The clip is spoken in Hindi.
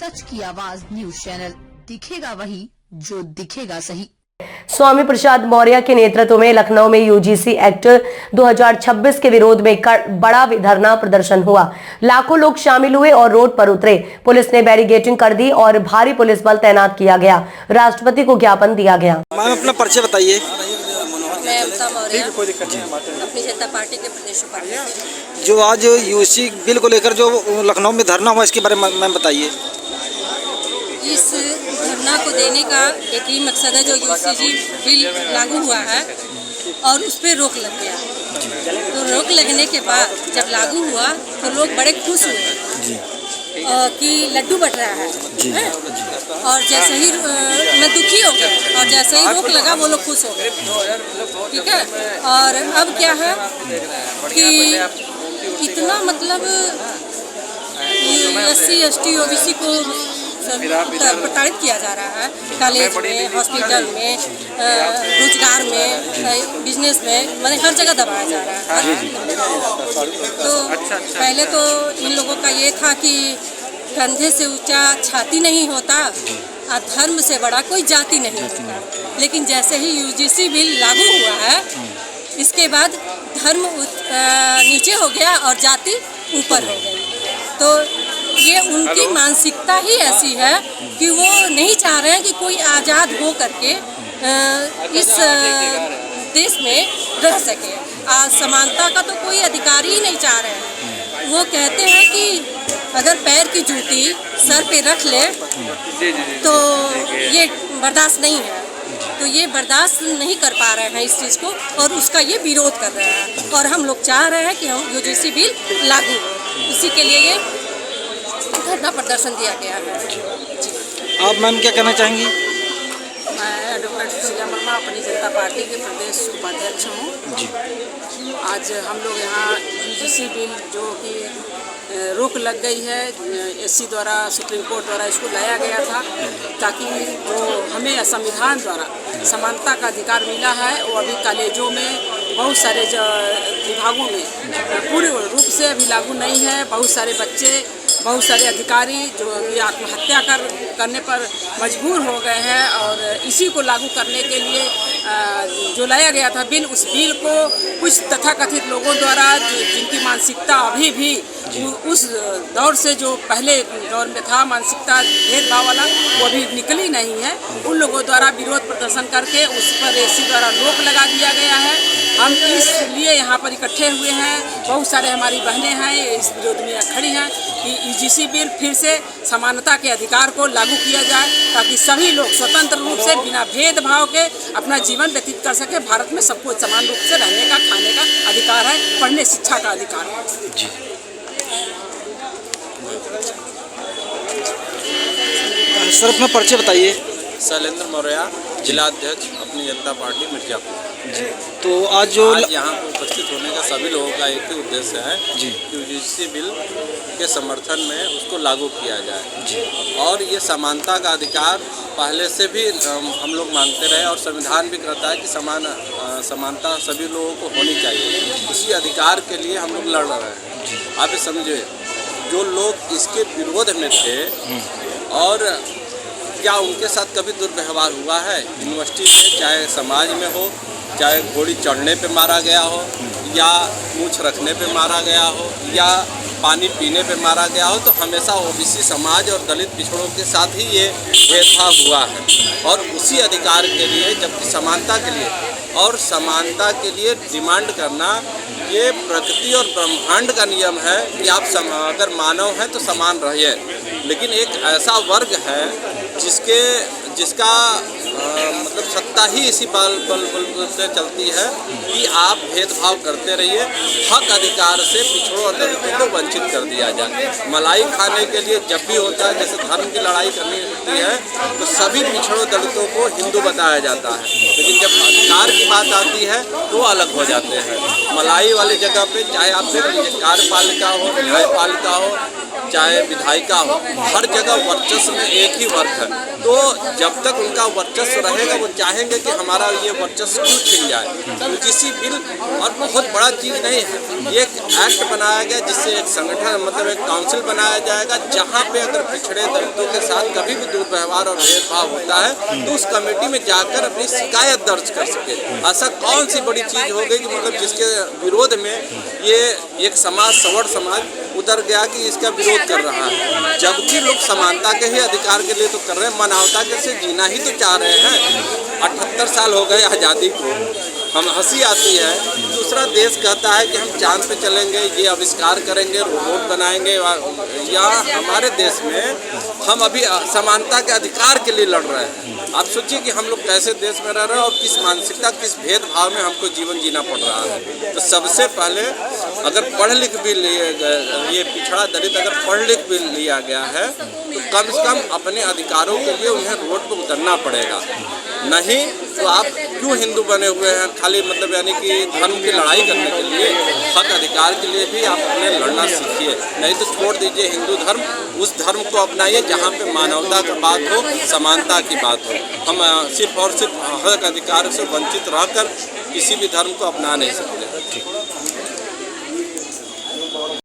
सच की आवाज न्यूज चैनल, दिखेगा वही जो दिखेगा सही। स्वामी प्रसाद मौर्य के नेतृत्व में लखनऊ में यूजीसी एक्ट 2026 के विरोध में बड़ा धरना प्रदर्शन हुआ। लाखों लोग शामिल हुए और रोड पर उतरे। पुलिस ने बैरिकेडिंग कर दी और भारी पुलिस बल तैनात किया गया। राष्ट्रपति को ज्ञापन दिया गया। मैम अपना परिचय बताइए। मैं ममता मौर्य, अपनी जनता पार्टी के प्रदेश उपाध्यक्ष। जो आज यूसी बिल को लेकर जो लखनऊ में धरना हुआ, इसके बारे में मैम बताइए। इस धरना को देने का एक ही मकसद है, जो यूसीजी बिल लागू हुआ है और उस पर रोक लग गया। तो रोक लगने के बाद जब लागू हुआ तो लोग बड़े खुश हुए कि लड्डू बट रहा है। और जैसे ही मैं दुखी हो गया और जैसे ही रोक लगा वो लोग खुश हो गए। ठीक है। और अब क्या है कि इतना मतलब SC ST OBC को प्रताड़ित किया जा रहा है। कॉलेज में, हॉस्पिटल में, रोजगार में, बिजनेस में, मैंने हर जगह दबाया जा रहा है। तो पहले तो इन लोगों का ये था कि कंधे से ऊंचा छाती नहीं होता और धर्म से बड़ा कोई जाति नहीं होता। लेकिन जैसे ही यूजीसी बिल लागू हुआ है, इसके बाद धर्म नीचे हो गया और जाति ऊपर हो गई। तो ये उनकी मानसिकता ही ऐसी है कि वो नहीं चाह रहे हैं कि कोई आज़ाद हो करके इस देश में रह सके। समानता का तो कोई अधिकार ही नहीं चाह रहे हैं। वो कहते हैं कि अगर पैर की जूती सर पे रख ले तो ये बर्दाश्त नहीं है। तो ये बर्दाश्त नहीं कर पा रहे हैं इस चीज़ को और उसका ये विरोध कर रहे हैं। और हम लोग चाह रहे हैं कि हम यूजीसी बिल लागू हो। इसी के लिए ये धरना प्रदर्शन दिया गया है। आप मैम क्या कहना चाहेंगी? मैं एडवोकेट सुशीला वर्मा, अपनी जनता पार्टी के प्रदेश उपाध्यक्ष हूँ। आज हम लोग यहाँ यूजीसी बिल जो कि रोक लग गई है SC द्वारा, सुप्रीम कोर्ट द्वारा इसको लाया गया था ताकि जो हमें संविधान द्वारा समानता का अधिकार मिला है वो अभी कॉलेजों में, बहुत सारे विभागों में पूर्ण रूप से अभी लागू नहीं है। बहुत सारे बच्चे, बहुत सारे अधिकारी जो कि आत्महत्या करने पर मजबूर हो गए हैं। और इसी को लागू करने के लिए जो लाया गया था बिल, उस बिल को कुछ तथाकथित लोगों द्वारा, जिनकी मानसिकता अभी भी उस दौर से जो पहले दौर में था, मानसिकता भेदभाव वाला, वो अभी निकली नहीं है। उन लोगों द्वारा विरोध प्रदर्शन करके उस पर SC द्वारा रोक लगा दिया गया है। हम इसलिए यहाँ पर इकट्ठे हुए हैं। बहुत सारे हमारी बहनें हैं इस विरोध में खड़ी हैं कि यूजीसी बिल फिर से समानता के अधिकार को लागू किया जाए ताकि सभी लोग स्वतंत्र रूप से बिना भेदभाव के अपना जीवन व्यतीत कर सके। भारत में सबको समान रूप से रहने का, खाने का अधिकार है, पढ़ने शिक्षा का अधिकार है। सर अपना परिचय बताइए। शैलेंद्र मौर्य, जिला अध्यक्ष, अपनी जनता पार्टी मिर्जापुर। तो आज यहाँ पर उपस्थित होने का सभी लोगों का एक ही उद्देश्य है कि यूजीसी बिल के समर्थन में उसको लागू किया जाए। और ये समानता का अधिकार पहले से भी हम लोग मांगते रहे और संविधान भी कहता है कि समानता सभी लोगों को होनी चाहिए। उसी अधिकार के लिए हम लोग लड़ रहे हैं। आप समझे, जो लोग इसके विरोध में थे और क्या उनके साथ कभी दुर्व्यवहार हुआ है यूनिवर्सिटी में, चाहे समाज में हो, चाहे घोड़ी चढ़ने पे मारा गया हो, या मूछ रखने पे मारा गया हो, या पानी पीने पे मारा गया हो, तो हमेशा OBC समाज और दलित पिछड़ों के साथ ही ये भेदभाव हुआ है। और उसी अधिकार के लिए, जबकि समानता के लिए और समानता के लिए डिमांड करना, ये प्रकृति और ब्रह्मांड का नियम है कि आप अगर मानव हैं तो समान रहिए। लेकिन एक ऐसा वर्ग है जिसका मतलब सत्ता ही इसी बल से चलती है कि आप भेदभाव करते रहिए। हक अधिकार से पिछड़ों और दलितों को वंचित कर दिया जाए। मलाई खाने के लिए जब भी होता है, जैसे धर्म की लड़ाई करनी होती है, तो सभी पिछड़ों दलितों को हिंदू बताया जाता है। लेकिन जब अधिकार की बात आती है तो वो अलग हो जाते हैं। मलाई वाली जगह पे चाहे आप कार्यपालिका हो, न्यायपालिका हो, चाहे विधायिका हो, हर जगह वर्चस्व में एक ही वर्ग है। तो जब तक उनका वर्चस्व रहेगा वो चाहेंगे कि हमारा ये वर्चस्व क्यों छिन जाए। यूजीसी बिल और बहुत बड़ा चीज़ नहीं है, एक एक्ट बनाया गया जिससे एक संगठन मतलब एक काउंसिल बनाया जाएगा जहाँ पे अगर पिछड़े दलितों के साथ कभी भी दुर्व्यवहार और भेदभाव होता है तो उस कमेटी में जाकर अपनी शिकायत दर्ज कर सके। ऐसा कौन सी बड़ी चीज़ हो गई कि मतलब जिसके विरोध में ये एक समाज सवर्ण समाज उतर गया कि इसका विरोध कर रहा है, जबकि लोग समानता के ही अधिकार के लिए तो कर रहे हैं, मानवता के से जीना ही तो चाह रहे हैं। 78 साल हो गए आज़ादी को, हम हंसी आती है। दूसरा देश कहता है कि हम चांद पे चलेंगे, ये आविष्कार करेंगे, रोबोट बनाएंगे। यहाँ हमारे देश में हम अभी समानता के अधिकार के लिए लड़ रहे हैं। आप सोचिए कि हम लोग कैसे देश में रह रहे हैं और किस मानसिकता किस भेदभाव में हमको जीवन जीना पड़ रहा है। तो सबसे पहले अगर पढ़ लिख भी ये पिछड़ा दलित अगर पढ़ लिख भी लिया गया है तो कम से कम अपने अधिकारों के लिए उन्हें रोड पर उतरना पड़ेगा। नहीं तो आप क्यों हिंदू बने हुए हैं खाली मतलब यानी कि धर्म की लड़ाई करने के लिए? हक अधिकार के लिए भी आप अपने लड़ना सीखिए, नहीं तो छोड़ दीजिए हिंदू धर्म, उस धर्म को अपनाइए जहाँ पे मानवता की बात हो, समानता की बात हो। हम सिर्फ और सिर्फ हक अधिकार से वंचित रहकर किसी भी धर्म को अपना नहीं सकते।